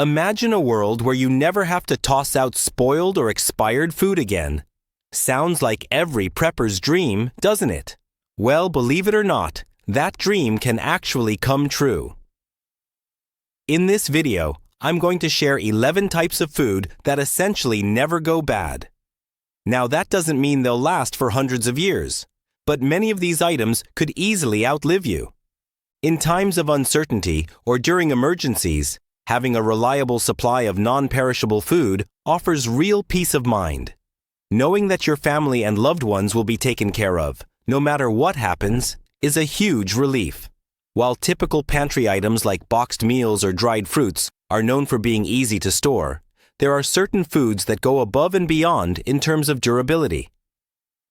Imagine a world where you never have to toss out spoiled or expired food again. Sounds like every prepper's dream, doesn't it? Well, believe it or not, that dream can actually come true. In this video, I'm going to share 11 types of food that essentially never go bad. Now, that doesn't mean they'll last for hundreds of years, but many of these items could easily outlive you. In times of uncertainty or during emergencies, having a reliable supply of non-perishable food offers real peace of mind. Knowing that your family and loved ones will be taken care of, no matter what happens, is a huge relief. While typical pantry items like boxed meals or dried fruits are known for being easy to store, there are certain foods that go above and beyond in terms of durability.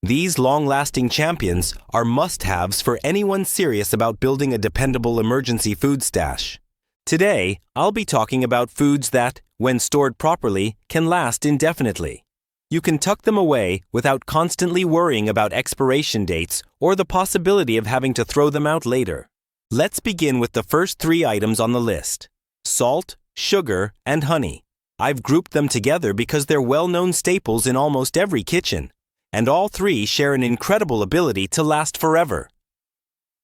These long-lasting champions are must-haves for anyone serious about building a dependable emergency food stash. Today, I'll be talking about foods that, when stored properly, can last indefinitely. You can tuck them away without constantly worrying about expiration dates or the possibility of having to throw them out later. Let's begin with the first 3 items on the list: salt, sugar, and honey. I've grouped them together because they're well-known staples in almost every kitchen, and all 3 share an incredible ability to last forever.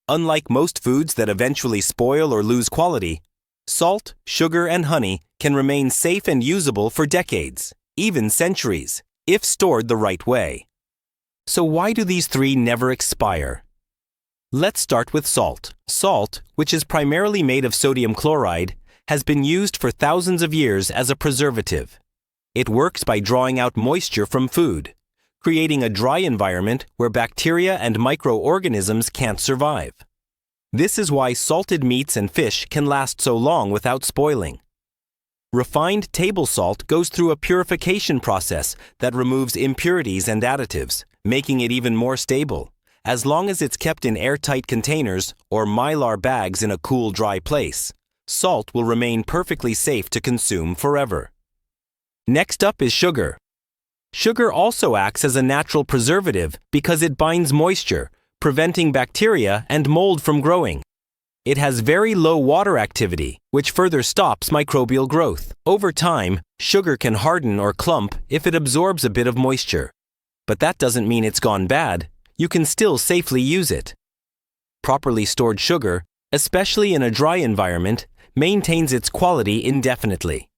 Unlike most foods that eventually spoil or lose quality, salt, sugar, and honey can remain safe and usable for decades, even centuries, if stored the right way. So why do these 3 never expire? Let's start with salt. Salt, which is primarily made of sodium chloride, has been used for thousands of years as a preservative. It works by drawing out moisture from food, creating a dry environment where bacteria and microorganisms can't survive. This is why salted meats and fish can last so long without spoiling. Refined table salt goes through a purification process that removes impurities and additives, making it even more stable. As long as it's kept in airtight containers or mylar bags in a cool, dry place, salt will remain perfectly safe to consume forever. Next up is sugar. Sugar also acts as a natural preservative because it binds moisture, preventing bacteria and mold from growing. It has very low water activity, which further stops microbial growth. Over time, sugar can harden or clump if it absorbs a bit of moisture. But that doesn't mean it's gone bad. You can still safely use it. Properly stored sugar, especially in a dry environment, maintains its quality indefinitely.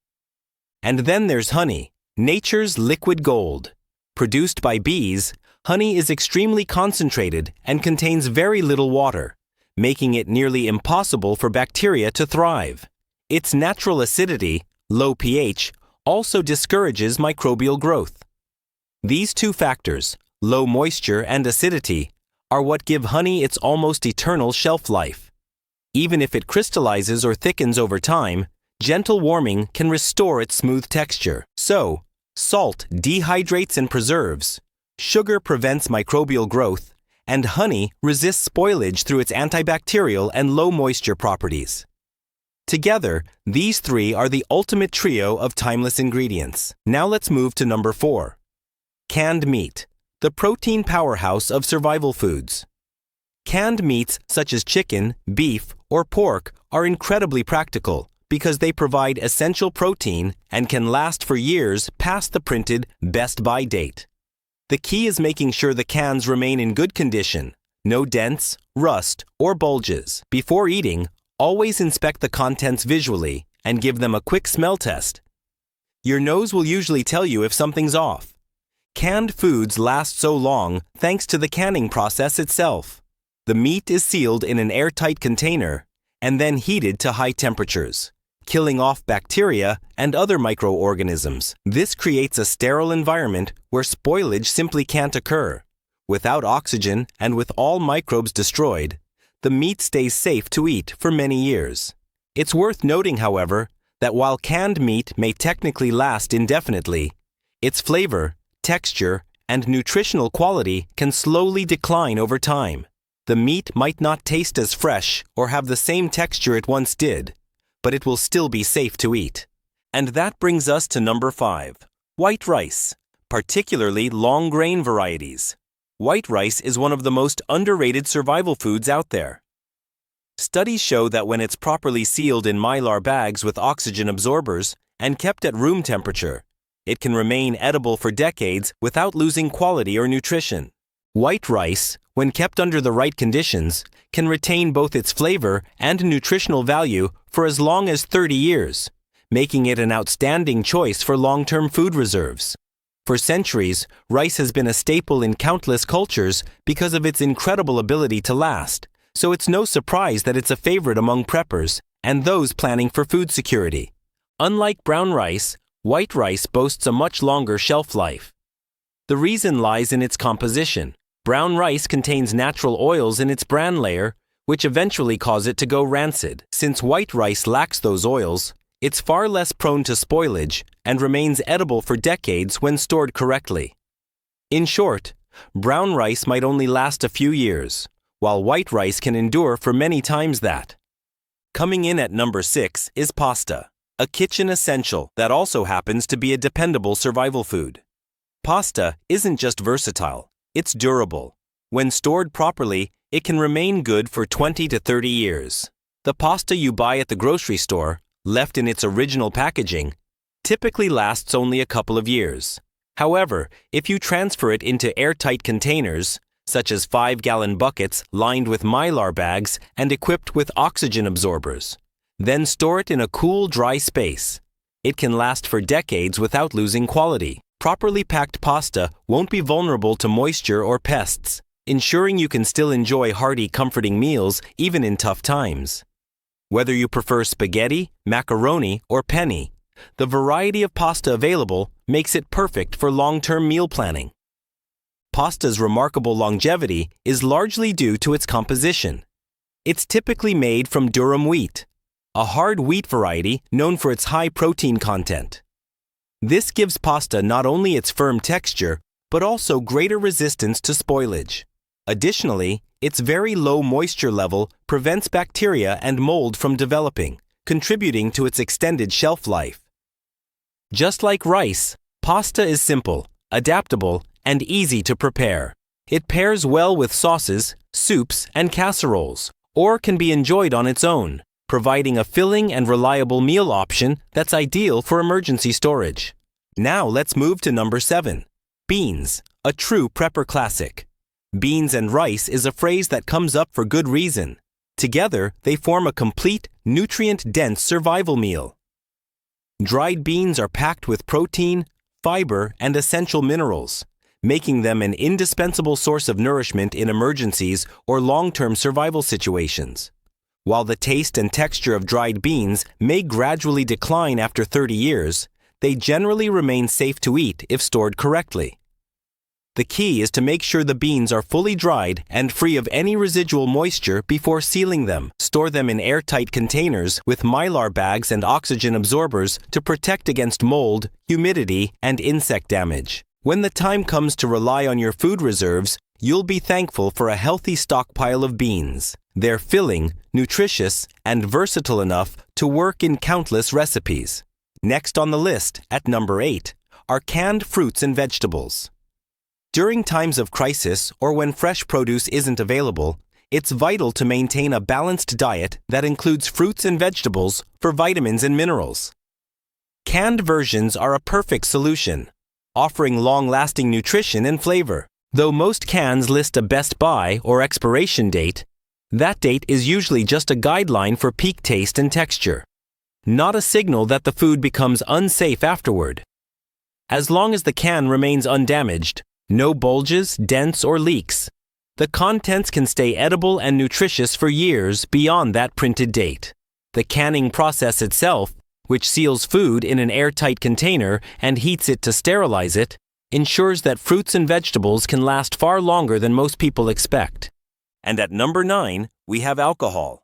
And then there's honey, nature's liquid gold. Produced by bees, honey is extremely concentrated and contains very little water, making it nearly impossible for bacteria to thrive. Its natural acidity, low pH, also discourages microbial growth. These 2 factors, low moisture and acidity, are what give honey its almost eternal shelf life. Even if it crystallizes or thickens over time, gentle warming can restore its smooth texture. So, salt dehydrates and preserves, sugar prevents microbial growth, and honey resists spoilage through its antibacterial and low moisture properties. Together, these 3 are the ultimate trio of timeless ingredients. Now let's move to number 4. Canned meat, the protein powerhouse of survival foods. Canned meats such as chicken, beef, or pork are incredibly practical because they provide essential protein and can last for years past the printed best by date. The key is making sure the cans remain in good condition, no dents, rust, or bulges. Before eating, always inspect the contents visually and give them a quick smell test. Your nose will usually tell you if something's off. Canned foods last so long thanks to the canning process itself. The meat is sealed in an airtight container and then heated to high temperatures, killing off bacteria and other microorganisms. This creates a sterile environment where spoilage simply can't occur. Without oxygen and with all microbes destroyed, the meat stays safe to eat for many years. It's worth noting, however, that while canned meat may technically last indefinitely, its flavor, texture, and nutritional quality can slowly decline over time. The meat might not taste as fresh or have the same texture it once did, but it will still be safe to eat. And that brings us to number 5, white rice, particularly long grain varieties. White rice is one of the most underrated survival foods out there. Studies show that when it's properly sealed in mylar bags with oxygen absorbers and kept at room temperature, it can remain edible for decades without losing quality or nutrition. White rice, when kept under the right conditions, can retain both its flavor and nutritional value for as long as 30 years, making it an outstanding choice for long-term food reserves. For centuries, rice has been a staple in countless cultures because of its incredible ability to last, so it's no surprise that it's a favorite among preppers and those planning for food security. Unlike brown rice, white rice boasts a much longer shelf life. The reason lies in its composition. Brown rice contains natural oils in its bran layer, which eventually cause it to go rancid. Since white rice lacks those oils, it's far less prone to spoilage and remains edible for decades when stored correctly. In short, brown rice might only last a few years, while white rice can endure for many times that. Coming in at number 6 is pasta, a kitchen essential that also happens to be a dependable survival food. Pasta isn't just versatile, it's durable. When stored properly, it can remain good for 20 to 30 years. The pasta you buy at the grocery store, left in its original packaging, typically lasts only a couple of years. However, if you transfer it into airtight containers, such as 5-gallon buckets lined with mylar bags and equipped with oxygen absorbers, then store it in a cool, dry space, it can last for decades without losing quality. Properly packed pasta won't be vulnerable to moisture or pests, ensuring you can still enjoy hearty, comforting meals even in tough times. Whether you prefer spaghetti, macaroni, or penne, the variety of pasta available makes it perfect for long-term meal planning. Pasta's remarkable longevity is largely due to its composition. It's typically made from durum wheat, a hard wheat variety known for its high protein content. This gives pasta not only its firm texture, but also greater resistance to spoilage. Additionally, its very low moisture level prevents bacteria and mold from developing, contributing to its extended shelf life. Just like rice, pasta is simple, adaptable, and easy to prepare. It pairs well with sauces, soups, and casseroles, or can be enjoyed on its own, providing a filling and reliable meal option that's ideal for emergency storage. Now let's move to number 7. Beans, a true prepper classic. Beans and rice is a phrase that comes up for good reason. Together, they form a complete, nutrient-dense survival meal. Dried beans are packed with protein, fiber, and essential minerals, making them an indispensable source of nourishment in emergencies or long-term survival situations. While the taste and texture of dried beans may gradually decline after 30 years, they generally remain safe to eat if stored correctly. The key is to make sure the beans are fully dried and free of any residual moisture before sealing them. Store them in airtight containers with mylar bags and oxygen absorbers to protect against mold, humidity, and insect damage. When the time comes to rely on your food reserves, you'll be thankful for a healthy stockpile of beans. They're filling, nutritious, and versatile enough to work in countless recipes. Next on the list, at number 8, are canned fruits and vegetables. During times of crisis or when fresh produce isn't available, it's vital to maintain a balanced diet that includes fruits and vegetables for vitamins and minerals. Canned versions are a perfect solution, offering long-lasting nutrition and flavor. Though most cans list a best by or expiration date, that date is usually just a guideline for peak taste and texture, not a signal that the food becomes unsafe afterward. As long as the can remains undamaged, no bulges, dents, or leaks, the contents can stay edible and nutritious for years beyond that printed date. The canning process itself, which seals food in an airtight container and heats it to sterilize it, ensures that fruits and vegetables can last far longer than most people expect. And at number 9, we have alcohol.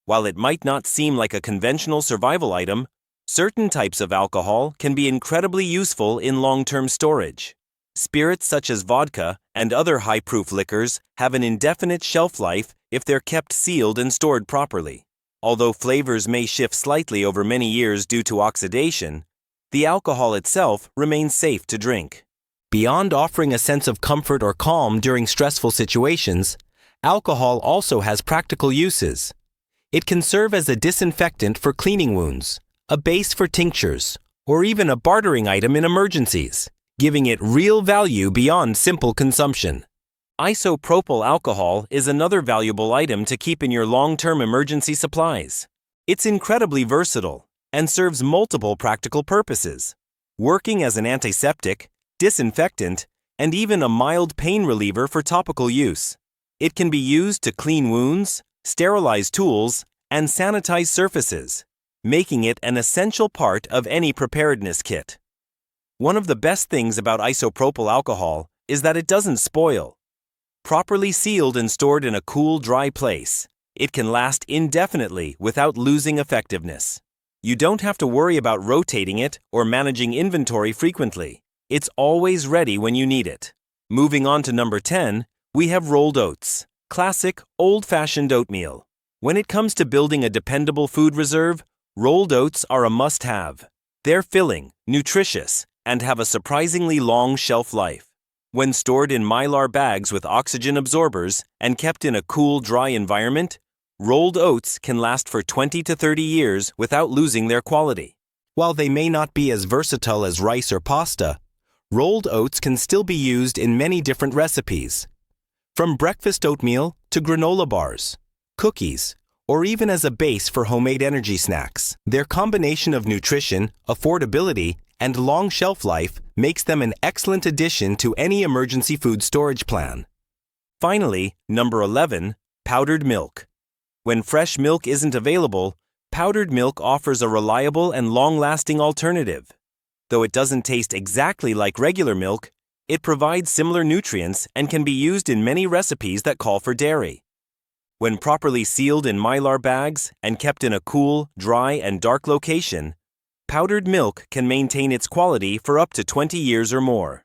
While it might not seem like a conventional survival item, certain types of alcohol can be incredibly useful in long-term storage. Spirits such as vodka and other high-proof liquors have an indefinite shelf life if they're kept sealed and stored properly. Although flavors may shift slightly over many years due to oxidation, the alcohol itself remains safe to drink. Beyond offering a sense of comfort or calm during stressful situations, alcohol also has practical uses. It can serve as a disinfectant for cleaning wounds, a base for tinctures, or even a bartering item in emergencies, giving it real value beyond simple consumption. Isopropyl alcohol is another valuable item to keep in your long-term emergency supplies. It's incredibly versatile and serves multiple practical purposes, working as an antiseptic, disinfectant, and even a mild pain reliever for topical use. It can be used to clean wounds, sterilize tools, and sanitize surfaces, making it an essential part of any preparedness kit. One of the best things about isopropyl alcohol is that it doesn't spoil. Properly sealed and stored in a cool, dry place, it can last indefinitely without losing effectiveness. You don't have to worry about rotating it or managing inventory frequently. It's always ready when you need it. Moving on to number 10, we have rolled oats, classic, old-fashioned oatmeal. When it comes to building a dependable food reserve, rolled oats are a must-have. They're filling, nutritious, and have a surprisingly long shelf life. When stored in mylar bags with oxygen absorbers and kept in a cool, dry environment, rolled oats can last for 20 to 30 years without losing their quality. While they may not be as versatile as rice or pasta, rolled oats can still be used in many different recipes. From breakfast oatmeal to granola bars, cookies, or even as a base for homemade energy snacks. Their combination of nutrition, affordability, and long shelf life makes them an excellent addition to any emergency food storage plan. Finally, number 11, powdered milk. When fresh milk isn't available, powdered milk offers a reliable and long-lasting alternative. Though it doesn't taste exactly like regular milk, it provides similar nutrients and can be used in many recipes that call for dairy. When properly sealed in mylar bags and kept in a cool, dry, and dark location, powdered milk can maintain its quality for up to 20 years or more.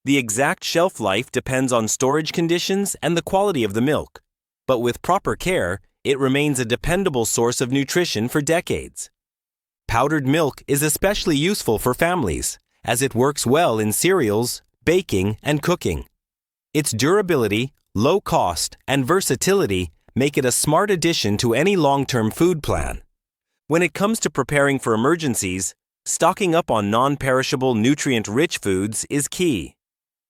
The exact shelf life depends on storage conditions and the quality of the milk, but with proper care, it remains a dependable source of nutrition for decades. Powdered milk is especially useful for families, as it works well in cereals, baking, and cooking. Its durability, low cost, and versatility make it a smart addition to any long-term food plan. When it comes to preparing for emergencies, stocking up on non-perishable, nutrient-rich foods is key.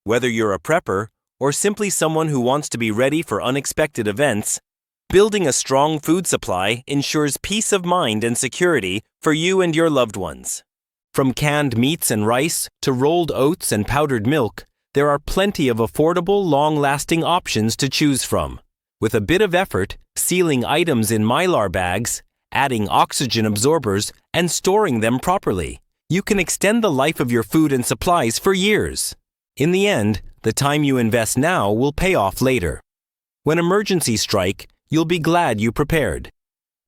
Whether you're a prepper or simply someone who wants to be ready for unexpected events, building a strong food supply ensures peace of mind and security for you and your loved ones. From canned meats and rice to rolled oats and powdered milk, there are plenty of affordable, long-lasting options to choose from. With a bit of effort, sealing items in mylar bags, adding oxygen absorbers, and storing them properly, you can extend the life of your food and supplies for years. In the end, the time you invest now will pay off later. When emergencies strike, you'll be glad you prepared.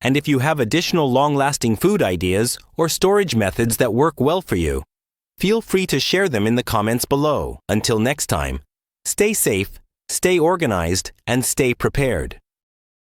And if you have additional long-lasting food ideas or storage methods that work well for you, feel free to share them in the comments below. Until next time, stay safe, stay organized, and stay prepared.